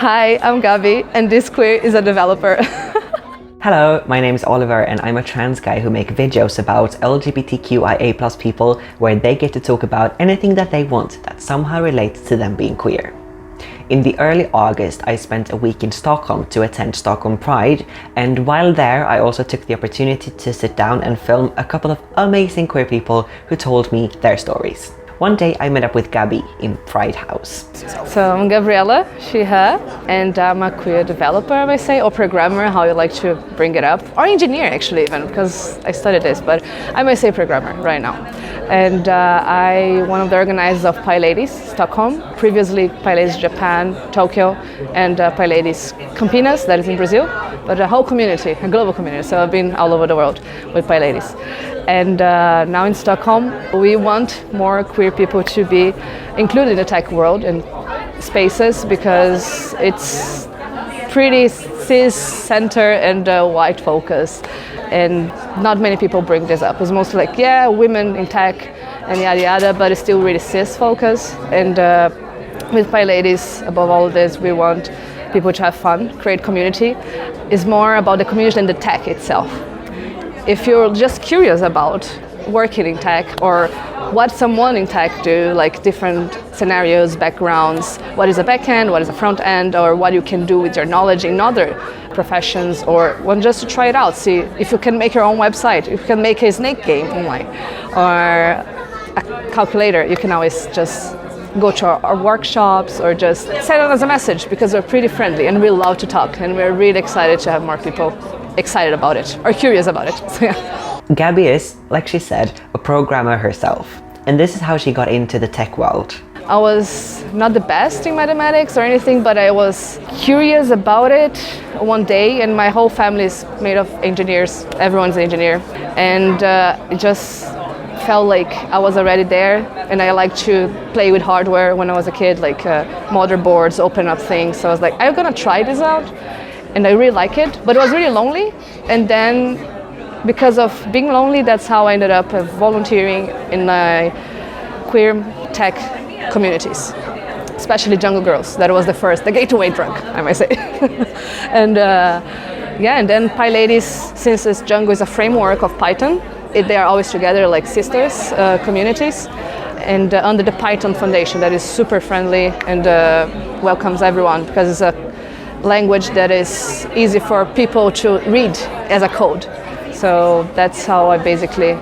Hi, I'm Gabi, and this queer is a developer. Hello, my name is Oliver and I'm a trans guy who make videos about LGBTQIA+ people where they get to talk about anything that they want that somehow relates to them being queer. In the early August, I spent a week in Stockholm to attend Stockholm Pride, and while there I also took the opportunity to sit down and film a couple of amazing queer people who told me their stories. One day I met up with Gabi in Pride House. So I'm Gabriella, she, her, and I'm a queer developer, I may say, or programmer, how you like to bring it up, or engineer actually even, because I studied this, but I may say programmer right now. And I'm one of the organizers of PyLadies Stockholm, previously PyLadies Japan, Tokyo, and PyLadies Campinas, that is in Brazil, but a whole community, a global community, so I've been all over the world with PyLadies. And now in Stockholm, we want more queer people to be included in the tech world and spaces because it's pretty cis-center and white focus, and not many people bring this up. It's mostly like, yeah, women in tech and yada yada, but it's still really cis-focus. And with PyLadies, above all of this, we want people to have fun, create community. It's more about the community than the tech itself. If you're just curious about working in tech or what someone in tech do, like different scenarios, backgrounds, what is a backend, what is a front end, or what you can do with your knowledge in other professions, or want just to try it out, see if you can make your own website, if you can make a snake game online, or a calculator, you can always just go to our workshops or just send it as a message, because we're pretty friendly and we love to talk, and we're really excited to have more people excited about it or curious about it. So, yeah. Gabi is, like she said, a programmer herself, and this is how she got into the tech world. I was not the best in mathematics or anything, but I was curious about it one day, and my whole family is made of engineers, everyone's an engineer, and it just felt like I was already there, and I liked to play with hardware when I was a kid, like motherboards, open up things, so I was like, I'm gonna try this out. And I really like it, but it was really lonely. And then, because of being lonely, that's how I ended up volunteering in queer tech communities, especially Jungle Girls. That was the gateway drug, I might say. And yeah, and then PyLadies, since this Jungle is a framework of Python, they are always together like sisters communities, and under the Python Foundation that is super friendly and welcomes everyone, because it's a language that is easy for people to read as a code. So that's how I basically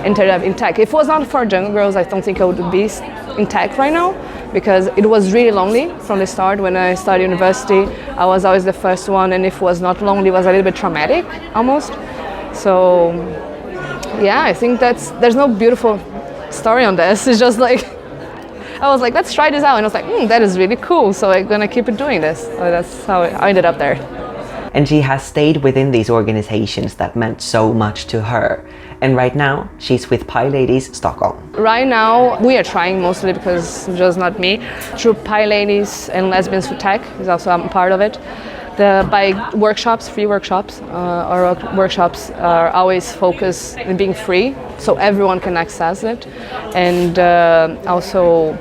ended up in tech. If it was not for Jungle Girls, I don't think I would be in tech right now, because it was really lonely from the start. When I started university, I was always the first one, and if it was not lonely, it was a little bit traumatic almost. So yeah, I think there's no beautiful story on this. It's just like, I was like, let's try this out, and I was like, that is really cool, so I'm gonna keep it doing this. So that's how I ended up there. And she has stayed within these organizations that meant so much to her. And right now, she's with PyLadies Stockholm. Right now, we are trying, mostly because it's just not me, through PyLadies and Lesbians for Tech, is also I'm part of it. By workshops, free workshops, our workshops are always focused on being free, so everyone can access it, and also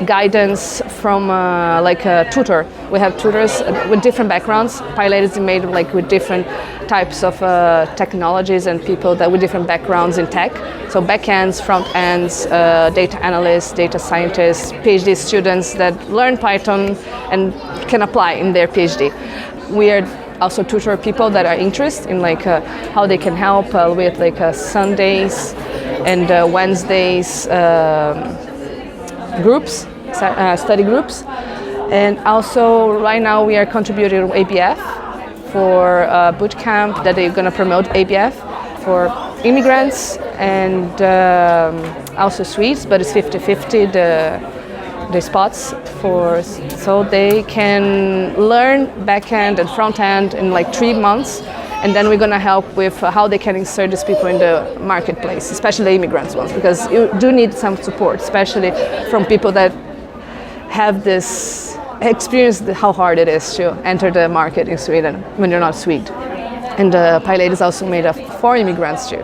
guidance from like a tutor. We have tutors with different backgrounds. PyLadies is made like with different types of technologies and people that with different backgrounds in tech. So backends, front ends, data analysts, data scientists, PhD students that learn Python and can apply in their PhD. We are also tutor people that are interested in like how they can help with like Sundays and Wednesdays groups, study groups. And also right now we are contributing to ABF for a boot camp that they're going to promote ABF for immigrants and also Swedes, but it's 50-50 the spots for, so they can learn backend and front end in like 3 months, and then we're going to help with how they can insert these people in the marketplace, especially the immigrants ones, because you do need some support, especially from people that have this experience how hard it is to enter the market in Sweden when you're not Swede. And PyLadies is also made of 4 immigrants too.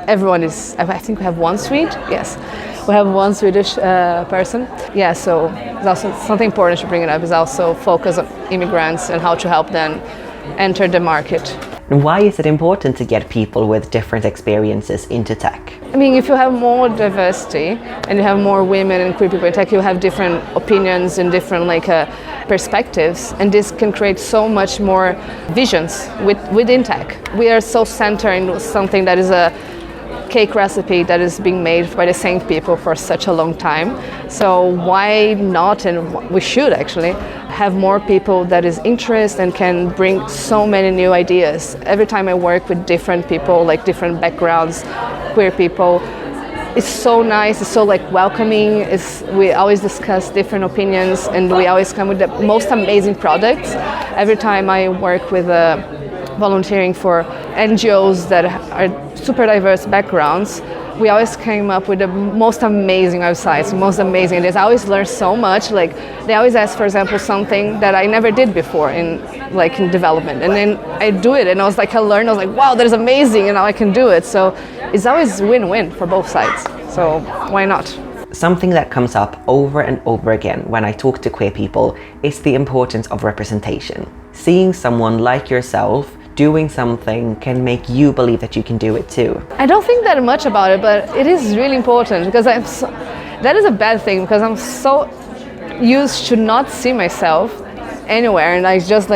Everyone is, I think we have 1 Swede, yes. We have one Swedish person. Yeah, so it's also something important to bring it up is also focus on immigrants and how to help them enter the market. And why is it important to get people with different experiences into tech? I mean, if you have more diversity and you have more women and queer people in tech, you have different opinions and different perspectives, and this can create so much more visions within tech. We are so centered in something that is a cake recipe that is being made by the same people for such a long time. So why not, and we should actually, have more people that is interested and can bring so many new ideas. Every time I work with different people, like different backgrounds, queer people, it's so nice, it's so welcoming. We always discuss different opinions and we always come with the most amazing products. Every time I work with volunteering for NGOs that are super diverse backgrounds, we always came up with the most amazing websites, most amazing ideas. I always learn so much. They always ask, for example, something that I never did before in development, and then I do it, and I learned. I was like, wow, that is amazing, and now I can do it. So it's always win-win for both sides. So why not? Something that comes up over and over again when I talk to queer people is the importance of representation. Seeing someone like yourself doing something can make you believe that you can do it too. I don't think that much about it, but it is really important because that is a bad thing because I'm so used to not see myself anywhere and I just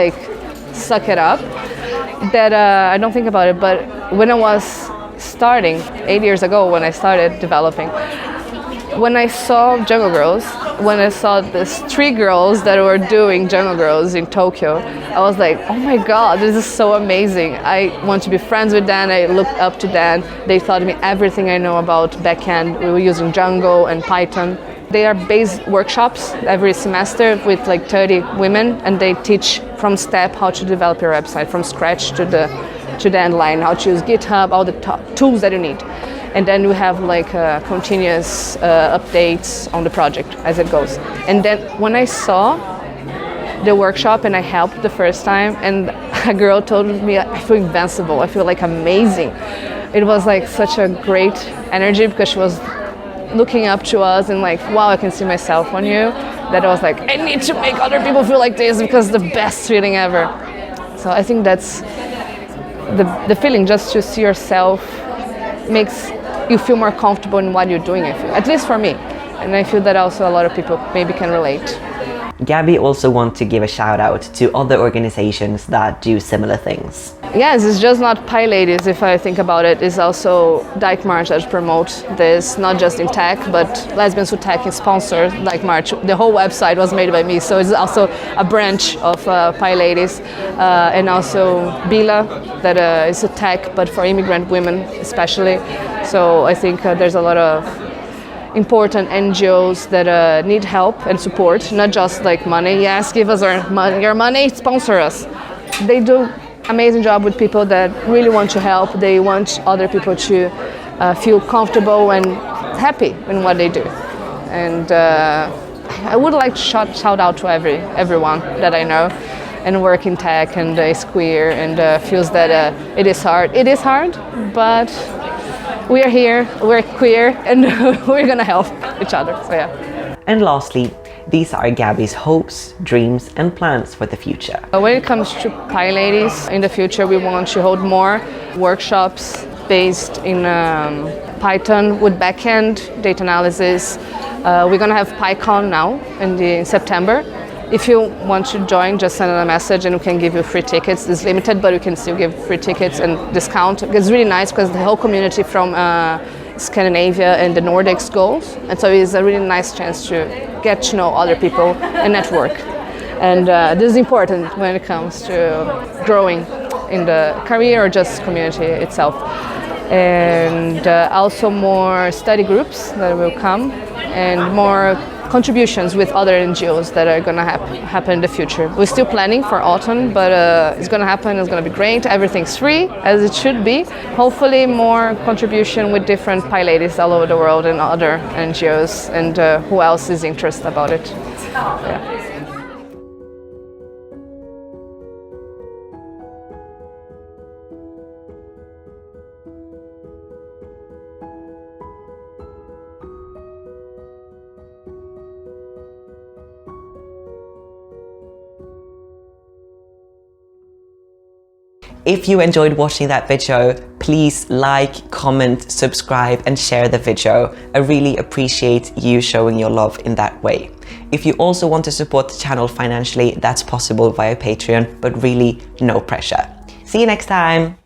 suck it up that I don't think about it. But when I was starting 8 years ago, when I started developing, when I saw Jungle Girls, when I saw these 3 girls that were doing Jungle Girls in Tokyo, I was like, oh my god, this is so amazing. I want to be friends with them. I looked up to them. They taught me everything I know about backend. We were using Django and Python. They are based workshops every semester with 30 women, and they teach from step how to develop your website from scratch to the end line, how to use GitHub, all the tools that you need. And then we have continuous updates on the project as it goes. And then when I saw the workshop and I helped the first time and a girl told me, I feel invincible, I feel amazing. It was such a great energy because she was looking up to us and wow, I can see myself on you. That I was I need to make other people feel like this because it's the best feeling ever. So I think that's the feeling, just to see yourself makes you feel more comfortable in what you're doing, I feel. At least for me. And I feel that also a lot of people maybe can relate. Gabi also wants to give a shout out to other organizations that do similar things. Yes, it's just not PyLadies, if I think about it. It's also Dyke March that promotes this, not just in tech, but Lesbians Who Tech is sponsored Dyke March. The whole website was made by me, so it's also a branch of PyLadies. And also Bila, that is a tech, but for immigrant women especially. So I think there's a lot of important NGOs that need help and support, not just money. Yes, give us your money, sponsor us. They do amazing job with people that really want to help. They want other people to feel comfortable and happy in what they do. And I would like to shout out to everyone that I know and work in tech and is queer and feels that it is hard. It is hard, but we are here, we're queer, and we're gonna help each other, so yeah. And lastly, these are Gabi's hopes, dreams, and plans for the future. When it comes to PyLadies, in the future we want to hold more workshops based in Python with backend, data analysis. We're gonna have PyCon now in September. If you want to join, just send a message and we can give you free tickets. It's limited, but we can still give free tickets and discount. It's really nice because the whole community from Scandinavia and the Nordics goes. And so it's a really nice chance to get to know other people and network. And this is important when it comes to growing in the career or just community itself. And also more study groups that will come and more contributions with other NGOs that are going to happen in the future. We're still planning for autumn, but it's going to happen, it's going to be great. Everything's free, as it should be. Hopefully more contribution with different PyLadies all over the world and other NGOs and who else is interested about it. Yeah. If you enjoyed watching that video, please like, comment, subscribe and share the video. I really appreciate you showing your love in that way. If you also want to support the channel financially, that's possible via Patreon, but really no pressure. See you next time!